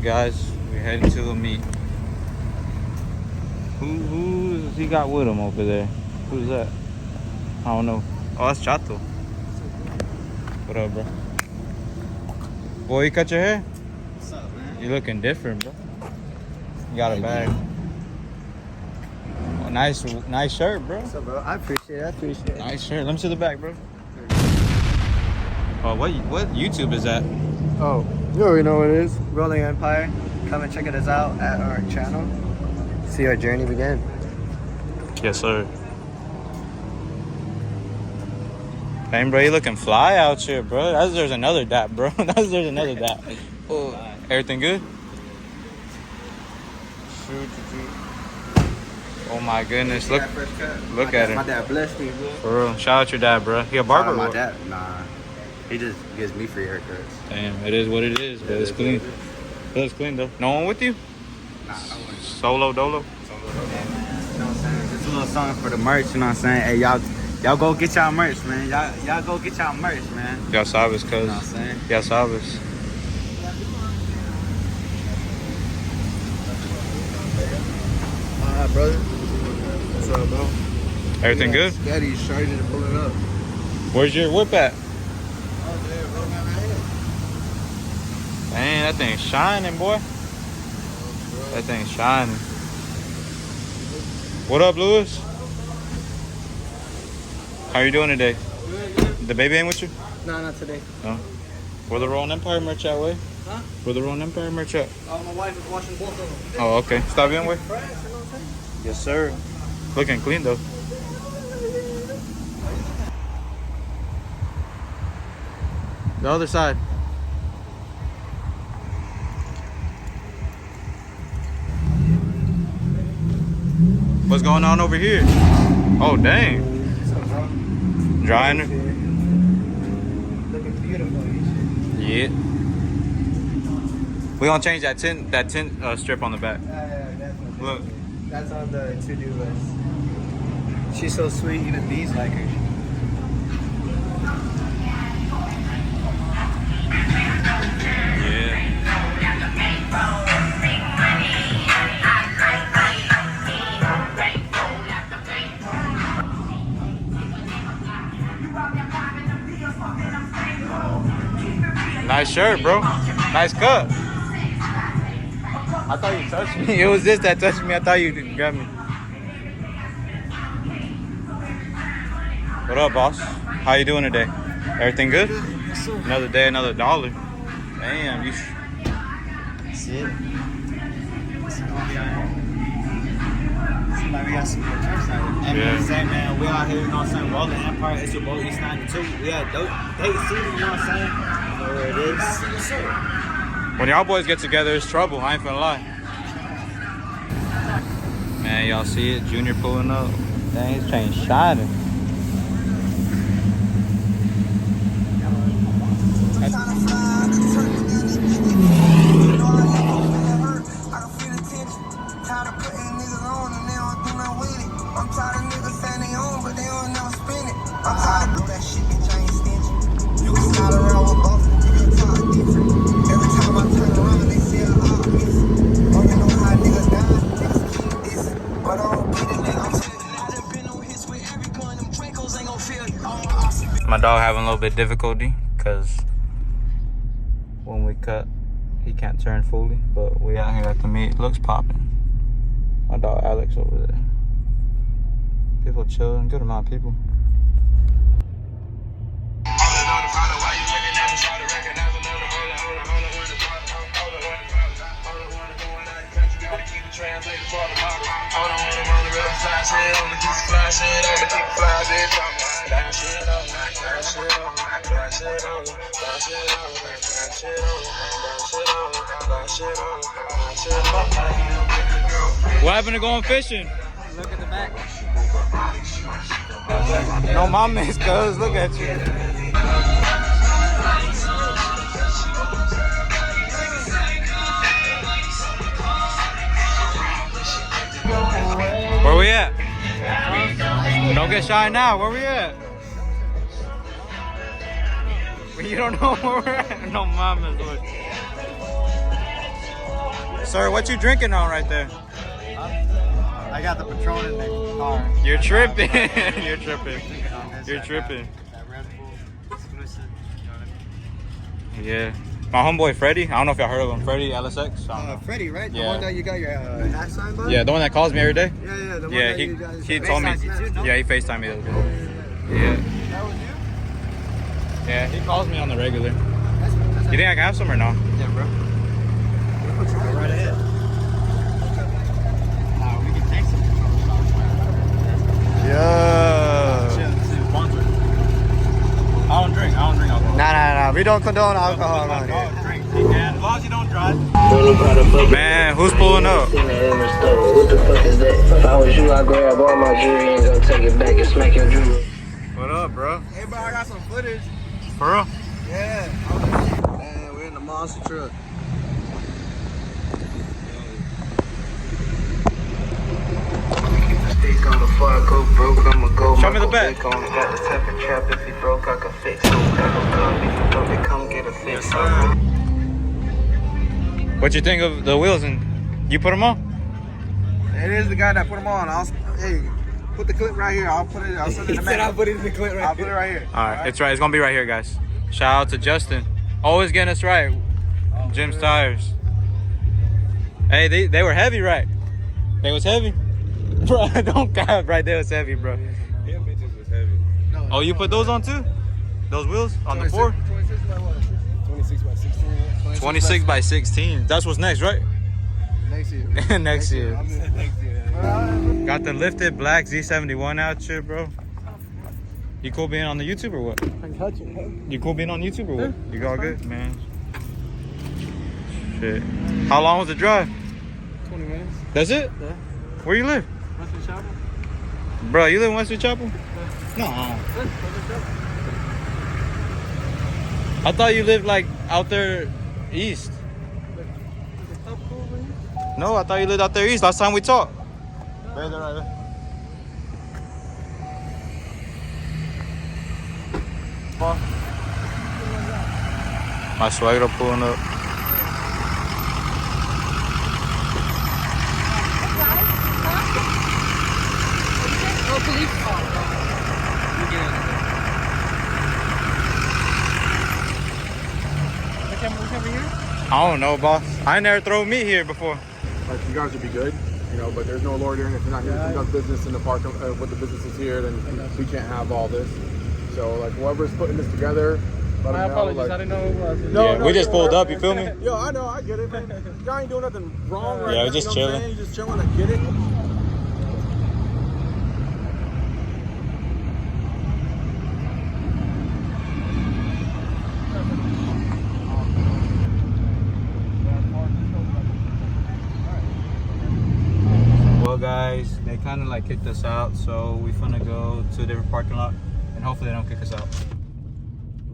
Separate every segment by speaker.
Speaker 1: Guys, we're heading to a meet. Who's he got with him over there? Who's that? I don't know. Oh, that's Chato. What up, bro? Boy, you cut your hair?
Speaker 2: What's up, man?
Speaker 1: You looking different, bro. You got a bag. Oh, nice shirt, bro.
Speaker 2: What's up, bro? I appreciate it.
Speaker 1: Nice shirt. Let me see the back, bro. Oh, what YouTube is that?
Speaker 2: Oh, you already know what it is. Rolling Empire. Come and check us out at our channel. See our journey begin.
Speaker 1: Yes, sir. Hey, bro, you looking fly out here, bro. There's another dap, bro. There's another dap. Oh, everything good? Oh my goodness, look at him.
Speaker 2: My dad blessed me, bro.
Speaker 1: For real. Shout out your dad, bro. He a barber?
Speaker 2: My dad, nah. He just gives me free haircuts.
Speaker 1: Damn, it is what it is, but it's clean. It looks clean though. No one with you?
Speaker 2: Nah, no one.
Speaker 1: Solo dolo?
Speaker 2: You know what I'm saying? Just a little something for the merch, you know what I'm saying? Hey, y'all go get y'all merch, man. Y'all go get y'all merch, man.
Speaker 1: Ya sabes, cuz.
Speaker 2: You know what I'm saying?
Speaker 1: Ya sabes.
Speaker 2: Alright, brother. What's up, bro?
Speaker 1: Everything good?
Speaker 2: Daddy's starting to pull it up.
Speaker 1: Where's your whip at?
Speaker 2: Oh, there, bro, man, right here.
Speaker 1: Dang, that thing's shining, boy. That thing's shining. What up, Lewis? How you doing today?
Speaker 2: Good.
Speaker 1: The baby ain't with you?
Speaker 2: Nah, not today.
Speaker 1: No. Where the Rolling Empire merch at, way?
Speaker 2: Huh?
Speaker 1: Where the Rolling Empire merch at?
Speaker 2: My wife is washing both of them.
Speaker 1: Oh, okay. Stop in, way?
Speaker 2: Fresh, you know what I'm saying?
Speaker 1: Yes, sir. Looking clean, though. The other side. What's going on over here? Oh, dang.
Speaker 2: What's up, bro?
Speaker 1: Drying.
Speaker 2: Looking beautiful.
Speaker 1: Yeah. We gonna change that tint strip on the back.
Speaker 2: Yeah, definitely.
Speaker 1: Look.
Speaker 2: That's on the to-do list. She's so sweet, even bees like her.
Speaker 1: Yeah. Nice shirt, bro. Nice cut. I thought you touched me. It was this that touched me. I thought you grabbed me. What up, boss? How you doing today? Everything good?
Speaker 2: Yes, sir.
Speaker 1: Another day, another dollar. Damn, you.
Speaker 2: See it? Like we got some good trips out here.
Speaker 1: Yeah.
Speaker 2: And say, man, we out here, you know what I'm saying? Rolling Empire, it's your boat, East 92. We had Date City, you know what I'm saying? You know where it is. Yes, sir.
Speaker 1: When y'all boys get together, it's trouble. I ain't finna lie. Man, y'all see it? Junior pulling up. Dang, his chain shining. My dog having a little bit difficulty because when we cut, he can't turn fully. But we out here at the meet. Looks popping. My dog Alex over there. People chilling. Good amount of people. What happened to going fishing?
Speaker 2: Look at the back.
Speaker 1: No, my miss, cuz. Look at you. Where we at? Don't get shy now. Where we at? You don't know where we're at? No, mama's. Sir, what you drinking on right there?
Speaker 2: I got the Patron in the car.
Speaker 1: You're tripping. You're tripping. You're tripping.
Speaker 2: That Red Bull exclusive. You know what I mean?
Speaker 1: Yeah. My homeboy Freddie. I don't know if y'all heard of him. Freddie LSX. I don't know.
Speaker 2: Freddie, right? The
Speaker 1: Yeah.
Speaker 2: one that you got your hat signed by?
Speaker 1: Yeah, the one that calls me every day.
Speaker 2: Yeah, yeah. The one
Speaker 1: Yeah,
Speaker 2: that you guys
Speaker 1: he told me.
Speaker 2: FaceTimed you too, no?
Speaker 1: Yeah, he FaceTimed me the other day. Yeah.
Speaker 2: That was you?
Speaker 1: Yeah, he calls me on the regular.
Speaker 2: That's
Speaker 1: You think I can have some or no?
Speaker 2: Yeah, bro. Go right ahead. We can take some.
Speaker 1: Yeah.
Speaker 2: Sponsor. I don't drink alcohol.
Speaker 3: Nah. We don't condone alcohol around here.
Speaker 2: Drink. You can, as long as you don't drive.
Speaker 1: Man, who's pulling up?
Speaker 4: What the fuck is that? If I was you, I'd grab all my jewelry and go take it back and smack your jewelry.
Speaker 1: What up, bro?
Speaker 2: Hey, bro, I got some footage.
Speaker 1: For real?
Speaker 2: Yeah. Man, we're in the monster truck.
Speaker 4: Stick on the far, go broke, I'ma go.
Speaker 1: Show me the back.
Speaker 4: Got the type of trap, if he broke, I can fix him. If he broke it, come get a fix.
Speaker 1: What you think of the wheels and you put them on?
Speaker 2: It is the guy that put them on. Hey, put the clip right here. I'll send it to Matt. I'll put it in the clip right I'll put it right here.
Speaker 1: All right, it's right. It's gonna be right here, guys. Shout out to Justin, always getting us right. Jim's tires. Hey, they were heavy, right? They was heavy, bro. Don't cap, right? They was heavy, bro. Oh, you put those on too? Those wheels on the 4?
Speaker 2: 26 by 16.
Speaker 1: 26 by 16. That's what's next, right?
Speaker 2: Next year.
Speaker 1: Next year.
Speaker 2: Next year.
Speaker 1: Got the lifted black Z71 out here, bro. You cool being on the YouTube or what? You cool being on YouTube or what? You all good, man? Shit. How long was the drive?
Speaker 2: 20 minutes.
Speaker 1: That's it?
Speaker 2: Yeah.
Speaker 1: Where you live?
Speaker 2: Western Chapel?
Speaker 1: Bro, you live in Western Chapel? No. I thought you lived like out there east. No, I thought you lived out there east. Last time we talked. Right there, right there. My suegra pulling up. I don't know, boss. I ain't never thrown meat here before.
Speaker 5: Like, you guys would be good, you know, but there's no loitering. If you're not here to conduct business in the park with the businesses here, then we can't have all this. So, like, whoever's putting this together, let
Speaker 2: My
Speaker 5: them know.
Speaker 2: apologies,
Speaker 5: Like,
Speaker 2: I didn't know who was.
Speaker 1: Yeah, we just pulled up, you feel me?
Speaker 5: Yo, I know, I get it, man. Y'all ain't doing nothing wrong right
Speaker 1: Yeah,
Speaker 5: now.
Speaker 1: we're just
Speaker 5: you know what I'm
Speaker 1: chilling.
Speaker 5: saying? You just chilling, I get it.
Speaker 1: Well, guys, they kind of like kicked us out, so we finna go to a different parking lot, and hopefully they don't kick us out.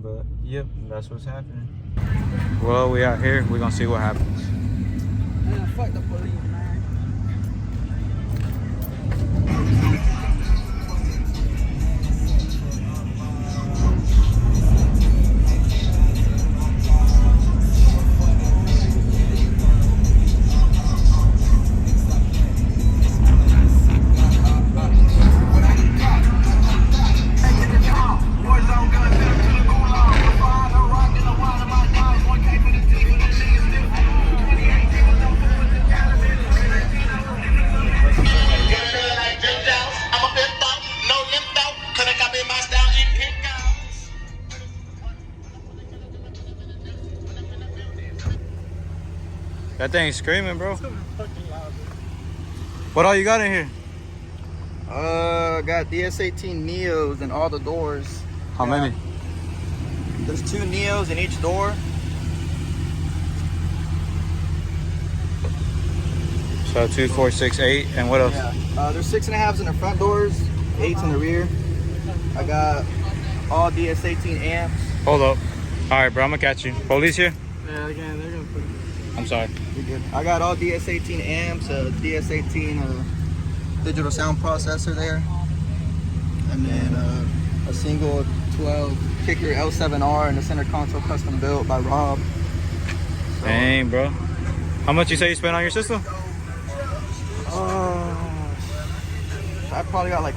Speaker 1: But yep, that's what's happening. Well, we out here. We're gonna see what happens.
Speaker 2: Man, fuck the police, man.
Speaker 1: That thing's screaming, bro. What all you got in here?
Speaker 3: Got DS18 Neos in all the doors.
Speaker 1: How many?
Speaker 3: There's 2 Neos in each door.
Speaker 1: So 2, 4, 6, 8, and what else?
Speaker 3: Yeah. There's 6.5s in the front doors, 8s in the rear. I got all DS18 amps.
Speaker 1: Hold up. All right, bro, I'm gonna catch you. Police here?
Speaker 2: Yeah, again, they're gonna put it.
Speaker 1: I'm sorry.
Speaker 3: You're good. I got all DS18 amps, a DS18 digital sound processor there, and then a single 12 kicker L7R in the center console, custom built by Rob. So,
Speaker 1: Dang, bro. How much you say you spent on your system?
Speaker 3: I probably got like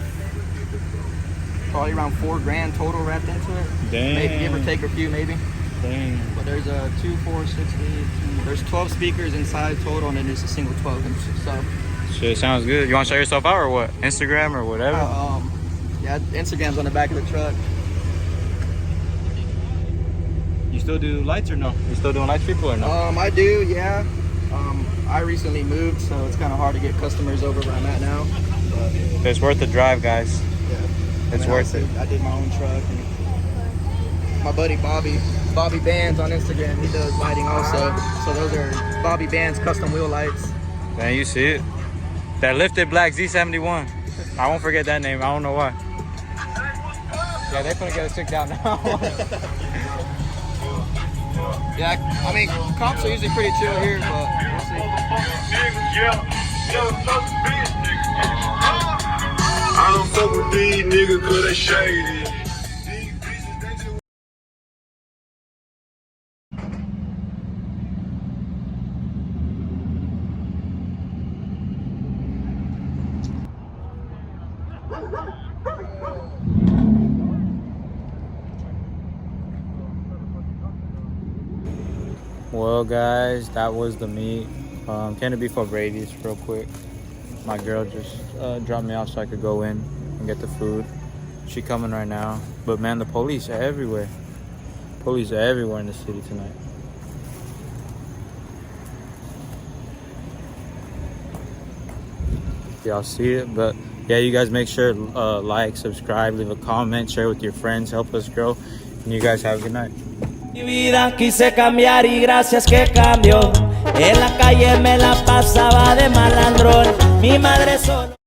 Speaker 3: around $4 grand total wrapped into it.
Speaker 1: Dang.
Speaker 3: Maybe give or take a few, maybe.
Speaker 1: Dang.
Speaker 3: But there's a 2, 4, 6, 8. There's 12 speakers inside total, and then there's a single 12 inch. So
Speaker 1: Shit, sounds good. You want to show yourself out or what? Instagram or whatever?
Speaker 3: yeah, Instagram's on the back of the truck.
Speaker 1: You still do lights or no? You still doing lights, people, or no?
Speaker 3: I do, yeah. I recently moved, so it's kind of hard to get customers over where I'm at now. But
Speaker 1: It's worth the drive, guys.
Speaker 3: yeah,
Speaker 1: It's worth it.
Speaker 3: I did my own truck. And my buddy Bobby Bands on Instagram, he does lighting also. So those are Bobby Bands custom wheel lights.
Speaker 1: Man, you see it. That lifted black Z71. I won't forget that name. I don't know why. Yeah, they finna get us kicked out now.
Speaker 3: Yeah, I mean, comps are usually pretty chill here, but we'll see.
Speaker 6: I don't fuck with these niggas cause they shady.
Speaker 1: Well, guys, that was the meet. Can it be for Brady's real quick? My girl just dropped me off so I could go in and get the food. She coming right now. But man, the police are everywhere. Police are everywhere in the city tonight. Y'all see it, but yeah, you guys make sure like, subscribe, leave a comment, share with your friends, help us grow, and you guys have a good night.
Speaker 7: Mi vida quise cambiar y gracias que cambió. En la calle me la pasaba de malandrón. Mi madre solo